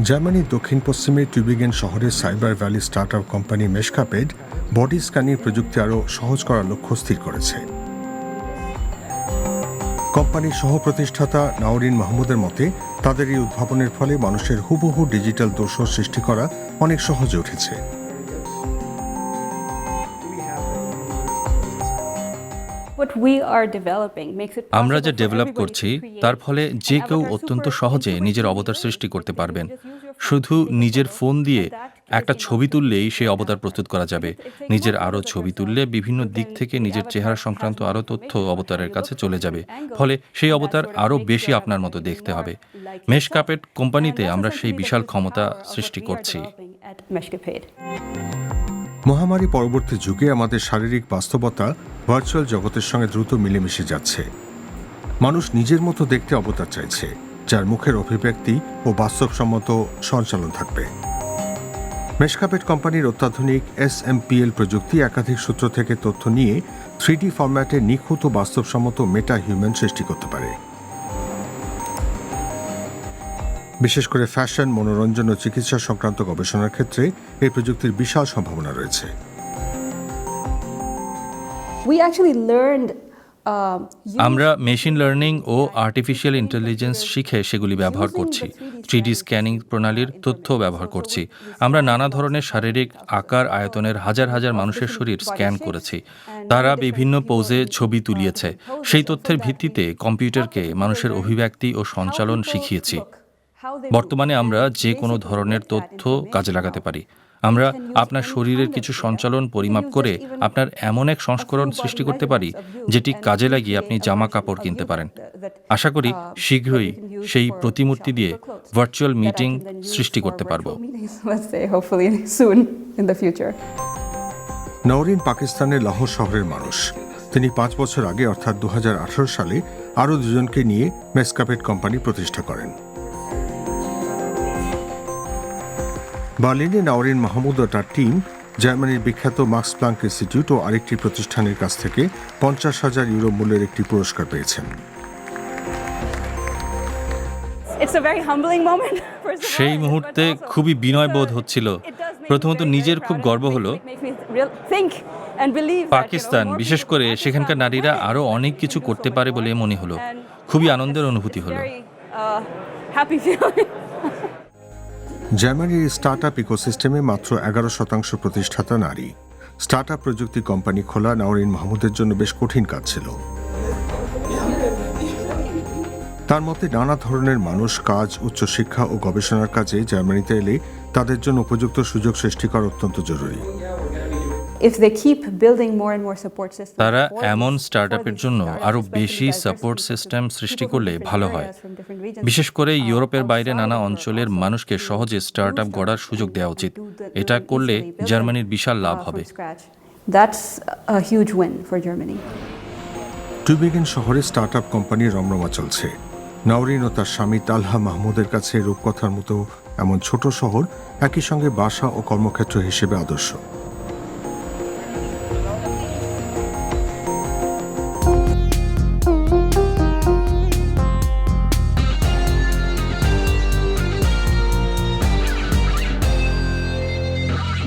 জার্মানির দক্ষিণ পশ্চিমে টুবিগেন শহরের cyber valley startup company Meshcapade body scanning প্রযুক্তি আরও সহজ করার লক্ষ্য স্থির করেছে। কোম্পানির সহ প্রতিষ্ঠাতা নাওরিন মাহমুদের মতে, তাদের এই উদ্ভাবনের ফলে মানুষের হুবহু ডিজিটাল দোসর সৃষ্টি করা অনেক সহজে উঠেছে। আমরা যা ডেভেলপ করছি তার ফলে যে কেউ অত্যন্ত সহজে নিজের অবতার সৃষ্টি করতে পারবেন। শুধু নিজের ফোন দিয়ে একটা ছবি তুললেই সেই অবতার প্রস্তুত করা যাবে। নিজের আরও ছবি তুললে বিভিন্ন দিক থেকে নিজের চেহারা সংক্রান্ত আরও তথ্য অবতারের কাছে চলে যাবে, ফলে সেই অবতার আরও বেশি আপনার মতো দেখতে হবে। মেশকাপেড কোম্পানিতে আমরা সেই বিশাল ক্ষমতা সৃষ্টি করছি। মহামারী পরবর্তী যুগে আমাদের শারীরিক বাস্তবতা ভার্চুয়াল জগতের সঙ্গে দ্রুত মিলেমিশে যাচ্ছে। মানুষ নিজের মতো দেখতে অবতার চাইছে, যার মুখের অভিব্যক্তি ও বাস্তবসম্মত সঞ্চালন থাকবে। মেশকাপেড কোম্পানির অত্যাধুনিক SMPL প্রযুক্তি একাধিক সূত্র থেকে তথ্য নিয়ে 3D ফরম্যাটে নিখুঁত ও বাস্তবসম্মত মেটা হিউম্যান সৃষ্টি করতে পারে। বিশেষ করে ফ্যাশন, মনোরঞ্জন ও চিকিৎসা সংক্রান্ত গবেষণার ক্ষেত্রে এই প্রযুক্তির বিশাল সম্ভাবনা রয়েছে। আমরা মেশিন লার্নিং ও আর্টিফিশিয়াল ইন্টেলিজেন্স শিখে সেগুলি ব্যবহার করছি। 3D স্ক্যানিং প্রণালীর তথ্য ব্যবহার করছি। আমরা নানা ধরনের শারীরিক আকার আয়তনের হাজার হাজার মানুষের শরীর স্ক্যান করেছি। তারা বিভিন্ন পোজে ছবি তুলিয়েছে। সেই তথ্যের ভিত্তিতে কম্পিউটারকে মানুষের অভিব্যক্তি ও সঞ্চালন শিখিয়েছি। বর্তমানে আমরা যে কোনো ধরনের তথ্য কাজে লাগাতে পারি। আমরা আপনার শরীরের কিছু সঞ্চালন পরিমাপ করে আপনার এমন এক সংস্করণ সৃষ্টি করতে পারি যেটি কাজে লাগিয়ে আপনি জামা কাপড় কিনতে পারেন। আশা করি শীঘ্রই সেই প্রতিমূর্তি দিয়ে ভার্চুয়াল মিটিং সৃষ্টি করতে পারব। নওরিন পাকিস্তানের লাহোর শহরের মানুষ। তিনি 5 বছর আগে অর্থাৎ 2018 সালে আরও দুজনকে নিয়ে মেশকাপেড কোম্পানি প্রতিষ্ঠা করেন। বার্লিনে নাওরিন মাহমুদ ও তার টিম জার্মানির বিখ্যাত মাক্স প্লাঙ্ক ইনস্টিটিউট ও আরেকটি প্রতিষ্ঠানের কাছ থেকে 50,000 ইউরো মূল্যের একটি পুরস্কার পেয়েছেন। সেই মুহূর্তে খুবই বিনয় বোধ হচ্ছিল। প্রথমত নিজের খুব গর্ব হলো। পাকিস্তান, বিশেষ করে সেখানকার নারীরা আরও অনেক কিছু করতে পারে বলে মনে হলো। খুবই আনন্দের অনুভূতি হলো। জার্মানির স্টার্টআপ ইকোসিস্টেমে মাত্র 11% প্রতিষ্ঠাতা নারী। স্টার্টআপ প্রযুক্তি কোম্পানি খোলা নাওরিন মাহমুদের জন্য বেশ কঠিন কাজ ছিল। তার মতে, নানা ধরনের মানুষ, কাজ, উচ্চশিক্ষা ও গবেষণার কাজে জার্মানিতে এলে তাদের জন্য উপযুক্ত সুযোগ সৃষ্টি করা অত্যন্ত জরুরি। তারা এমন স্টার্টআপের জন্য আরও বেশি সাপোর্ট সিস্টেম সৃষ্টি করলে ভালো হয়। বিশেষ করে ইউরোপের বাইরে নানা অঞ্চলের মানুষকে সহজে স্টার্টআপ গড়ার সুযোগ দেওয়া উচিত। এটা করলে জার্মানির বিশাল লাভ হবে। টুবিগেন শহরে স্টার্টআপ কোম্পানির রমরমা চলছে। নাওরিন ও তার স্বামী তালহা মাহমুদের কাছে রূপকথার মতো এমন ছোট শহর একই সঙ্গে বাসা ও কর্মক্ষেত্র হিসেবে আদর্শ।